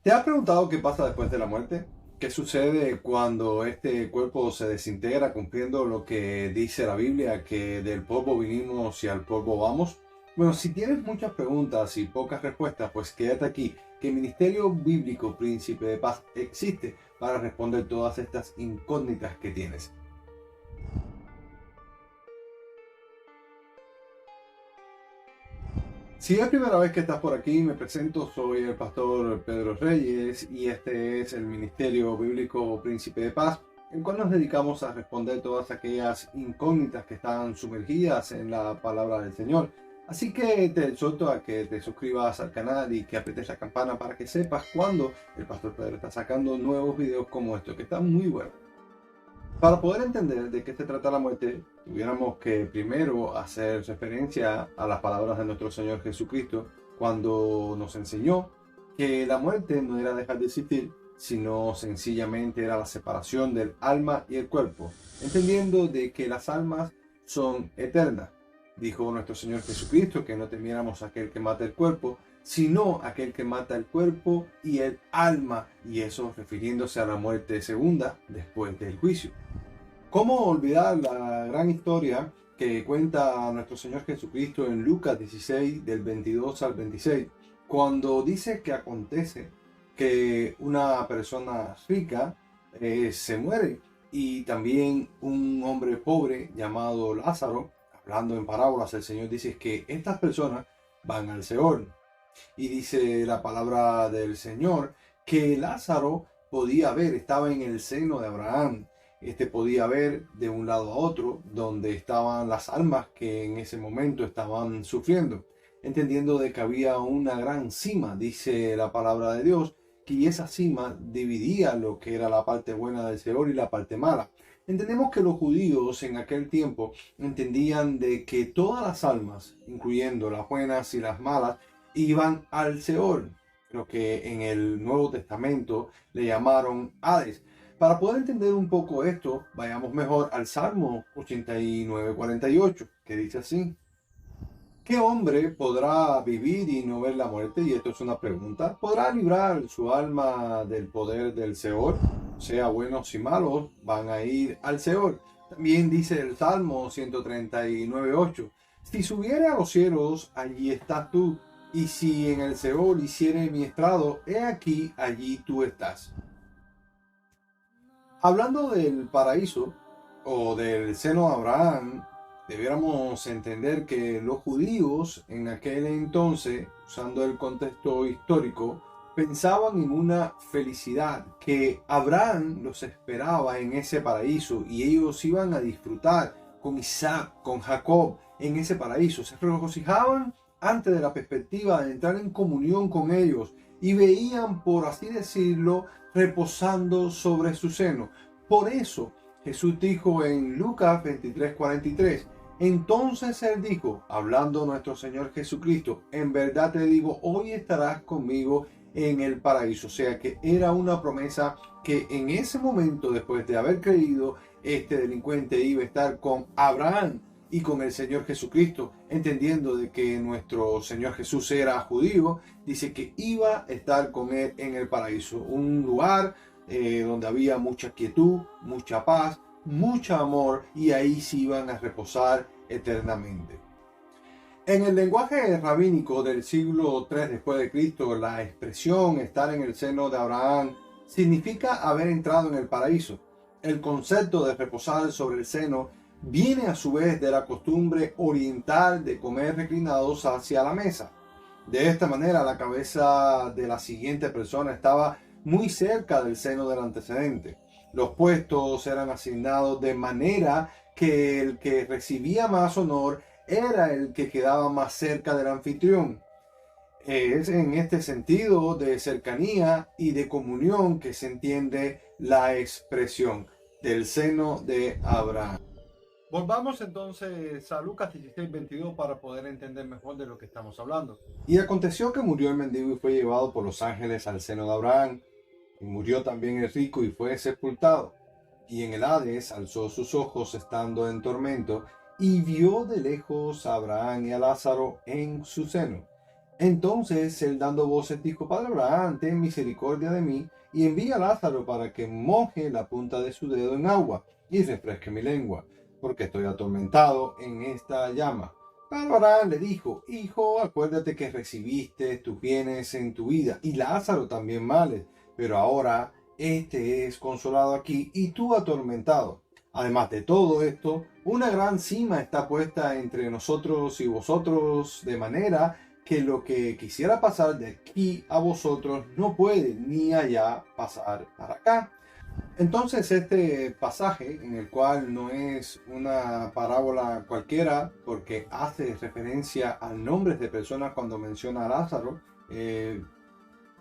¿Te has preguntado qué pasa después de la muerte? ¿Qué sucede cuando este cuerpo se desintegra cumpliendo lo que dice la Biblia, que del polvo vinimos y al polvo vamos? Bueno, si tienes muchas preguntas y pocas respuestas, pues quédate aquí, que el Ministerio Bíblico Príncipe de Paz existe para responder todas estas incógnitas que tienes. Si es primera vez que estás por aquí, me presento, soy el pastor Pedro Reyes y este es el Ministerio Bíblico Príncipe de Paz, el cual nos dedicamos a responder todas aquellas incógnitas que están sumergidas en la palabra del Señor. Así que te exhorto a que te suscribas al canal y que aprietes la campana para que sepas cuando el pastor Pedro está sacando nuevos videos como estos, que están muy buenos. Para poder entender de qué se trata la muerte, tuviéramos que primero hacer referencia a las palabras de nuestro Señor Jesucristo cuando nos enseñó que la muerte no era dejar de existir, sino sencillamente era la separación del alma y el cuerpo, entendiendo de que las almas son eternas. Dijo nuestro Señor Jesucristo que no temiéramos a aquel que mata el cuerpo, sino aquel que mata el cuerpo y el alma, y eso refiriéndose a la muerte segunda después del juicio. ¿Cómo olvidar la gran historia que cuenta nuestro Señor Jesucristo en Lucas 16, del 22 al 26, cuando dice que acontece que una persona rica se muere y también un hombre pobre llamado Lázaro, hablando en parábolas, el Señor dice que estas personas van al Seol. Y dice la palabra del Señor que Lázaro podía ver, estaba en el seno de Abraham. Este podía ver de un lado a otro donde estaban las almas que en ese momento estaban sufriendo, entendiendo de que había una gran cima, dice la palabra de Dios, que esa cima dividía lo que era la parte buena del Seol y la parte mala. Entendemos que los judíos en aquel tiempo entendían de que todas las almas, incluyendo las buenas y las malas, iban al Seol, lo que en el Nuevo Testamento le llamaron Hades. Para poder entender un poco esto, vayamos mejor al Salmo 89:48, que dice así: ¿qué hombre podrá vivir y no ver la muerte? Y esto es una pregunta. ¿Podrá librar su alma del poder del Seol? Sea buenos y malos, van a ir al Seol. También dice el Salmo 139:8: si subiere a los cielos, allí estás tú. Y si en el Seol hiciere mi estrado, he aquí, allí tú estás. Hablando del paraíso o del seno de Abraham, debiéramos entender que los judíos en aquel entonces, usando el contexto histórico, pensaban en una felicidad, que Abraham los esperaba en ese paraíso y ellos iban a disfrutar con Isaac, con Jacob, en ese paraíso. Se regocijaban antes de la perspectiva de entrar en comunión con ellos y veían, por así decirlo, reposando sobre su seno. Por eso Jesús dijo en Lucas 23:43, entonces él dijo, hablando nuestro Señor Jesucristo, en verdad te digo, hoy estarás conmigo en el paraíso. O sea que era una promesa que en ese momento, después de haber creído, este delincuente iba a estar con Abraham y con el Señor Jesucristo, entendiendo de que nuestro Señor Jesús era judío. Dice que iba a estar con él en el paraíso, un lugar donde había mucha quietud, mucha paz, mucho amor, y ahí se iban a reposar eternamente. En el lenguaje rabínico del siglo III después de Cristo, la expresión estar en el seno de Abraham significa haber entrado en el paraíso. El concepto de reposar sobre el seno viene a su vez de la costumbre oriental de comer reclinados hacia la mesa. De esta manera, la cabeza de la siguiente persona estaba muy cerca del seno del antecedente. Los puestos eran asignados de manera que el que recibía más honor era el que quedaba más cerca del anfitrión. Es en este sentido de cercanía y de comunión que se entiende la expresión del seno de Abraham. Volvamos entonces a Lucas 16:22 para poder entender mejor de lo que estamos hablando. Y aconteció que murió el mendigo y fue llevado por los ángeles al seno de Abraham. Y murió también el rico y fue sepultado. Y en el Hades alzó sus ojos estando en tormento y vio de lejos a Abraham y a Lázaro en su seno. Entonces él dando voces dijo: Padre Abraham, ten misericordia de mí, y envía a Lázaro para que moje la punta de su dedo en agua y refresque mi lengua, porque estoy atormentado en esta llama. Padre Abraham le dijo: Hijo, acuérdate que recibiste tus bienes en tu vida, y Lázaro también males, pero ahora este es consolado aquí y tú atormentado. Además de todo esto, una gran cima está puesta entre nosotros y vosotros, de manera que lo que quisiera pasar de aquí a vosotros no puede ni allá pasar para acá. Entonces este pasaje, en el cual no es una parábola cualquiera, porque hace referencia a nombres de personas cuando menciona a Lázaro,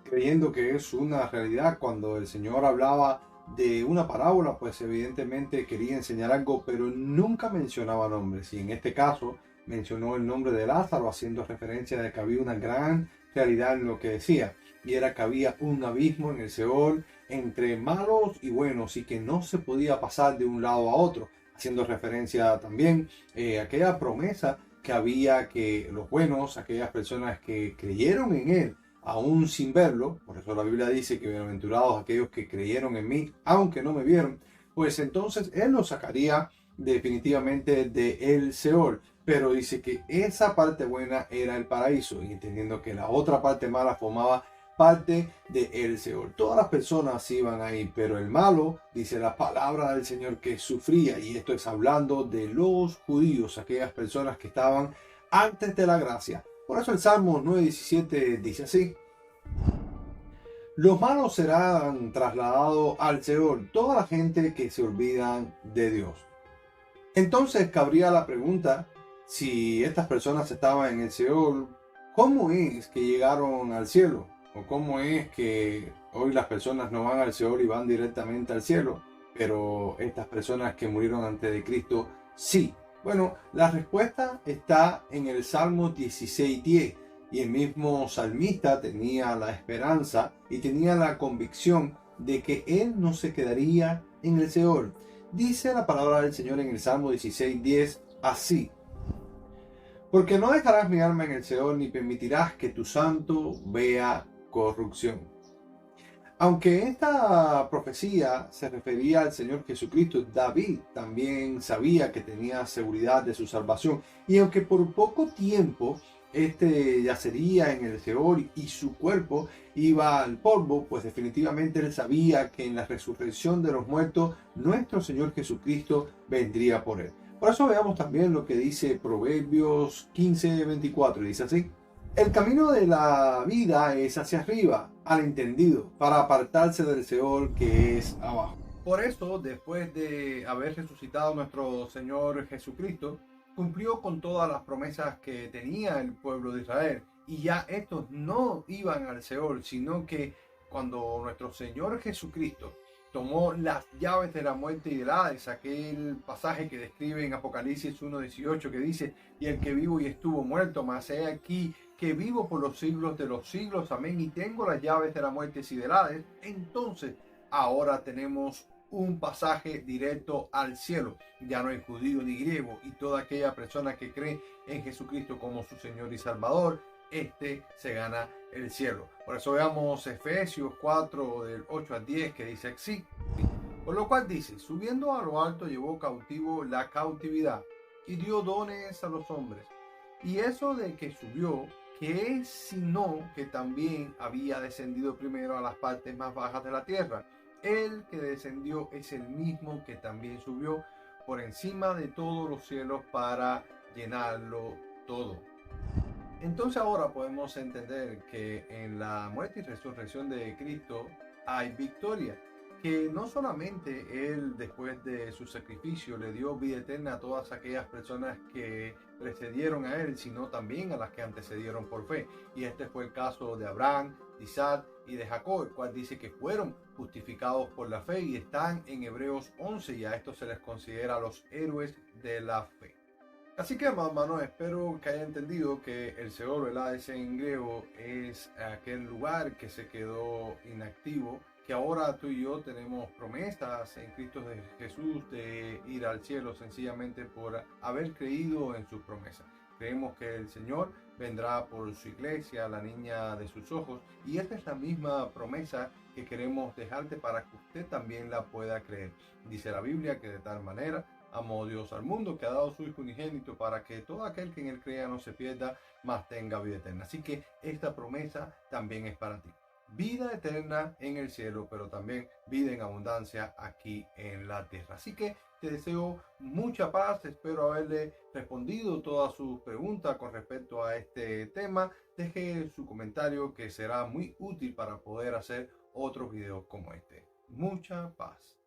creyendo que es una realidad. Cuando el Señor hablaba de una parábola, pues evidentemente quería enseñar algo, pero nunca mencionaba nombres. Y en este caso mencionó el nombre de Lázaro, haciendo referencia de que había una gran realidad en lo que decía, y era que había un abismo en el Seol entre malos y buenos, y que no se podía pasar de un lado a otro, haciendo referencia también a aquella promesa que había, que los buenos, aquellas personas que creyeron en él, aún sin verlo, por eso la Biblia dice que bienaventurados aquellos que creyeron en mí, aunque no me vieron, pues entonces él los sacaría definitivamente de el Seol. Pero dice que esa parte buena era el paraíso, y entendiendo que la otra parte mala formaba parte de el Seol. Todas las personas iban ahí, pero el malo, dice la palabra del Señor, que sufría, y esto es hablando de los judíos, aquellas personas que estaban antes de la gracia. Por eso el Salmo 9:17 dice así: los malos serán trasladados al Seol, toda la gente que se olvidan de Dios. Entonces cabría la pregunta: si estas personas estaban en el Seol, ¿cómo es que llegaron al cielo? ¿O cómo es que hoy las personas no van al Seol y van directamente al cielo, pero estas personas que murieron antes de Cristo sí? Bueno, la respuesta está en el Salmo 16:10, y el mismo salmista tenía la esperanza y tenía la convicción de que él no se quedaría en el Seol. Dice la palabra del Señor en el Salmo 16:10 así: porque no dejarás mi alma en el Seol, ni permitirás que tu santo vea corrupción. Aunque esta profecía se refería al Señor Jesucristo, David también sabía que tenía seguridad de su salvación. Y aunque por poco tiempo yacería en el Seol y su cuerpo iba al polvo, pues definitivamente él sabía que en la resurrección de los muertos nuestro Señor Jesucristo vendría por él. Por eso veamos también lo que dice Proverbios 15:24. Dice así: el camino de la vida es hacia arriba, al entendido, para apartarse del Seol que es abajo. Por eso, después de haber resucitado nuestro Señor Jesucristo, cumplió con todas las promesas que tenía el pueblo de Israel. Y ya estos no iban al Seol, sino que cuando nuestro Señor Jesucristo tomó las llaves de la muerte y del Hades, aquel pasaje que describe en Apocalipsis 1:18, que dice: y el que vivo y estuvo muerto, mas he aquí que vivo por los siglos de los siglos, amén, y tengo las llaves de la muerte y del Hades. Entonces ahora tenemos un pasaje directo al cielo. Ya no hay judío ni griego, y toda aquella persona que cree en Jesucristo como su Señor y Salvador, se gana el cielo. Por eso veamos Efesios 4 del 8 al 10, que dice así: por lo cual dice: subiendo a lo alto llevó cautivo la cautividad y dio dones a los hombres. Y eso de que subió, que es sino que también había descendido primero a las partes más bajas de la tierra. El que descendió es el mismo que también subió por encima de todos los cielos para llenarlo todo. Entonces ahora podemos entender que en la muerte y resurrección de Cristo hay victoria, que no solamente Él, después de su sacrificio, le dio vida eterna a todas aquellas personas que precedieron a Él, sino también a las que antecedieron por fe. Y este fue el caso de Abraham, de Isaac y de Jacob, el cual dice que fueron justificados por la fe, y están en Hebreos 11, y a estos se les considera los héroes de la fe. Así que, hermano, espero que haya entendido que el Seol, ¿verdad? Ese en griego es aquel lugar que se quedó inactivo, que ahora tú y yo tenemos promesas en Cristo Jesús de ir al cielo sencillamente por haber creído en sus promesas. Creemos que el Señor vendrá por su iglesia, la niña de sus ojos, y esta es la misma promesa que queremos dejarte para que usted también la pueda creer. Dice la Biblia que de tal manera amó Dios al mundo, que ha dado su Hijo unigénito para que todo aquel que en él crea no se pierda, mas tenga vida eterna. Así que esta promesa también es para ti. Vida eterna en el cielo, pero también vida en abundancia aquí en la tierra. Así que te deseo mucha paz, espero haberle respondido todas sus preguntas con respecto a este tema. Deje su comentario que será muy útil para poder hacer otros videos como este. Mucha paz.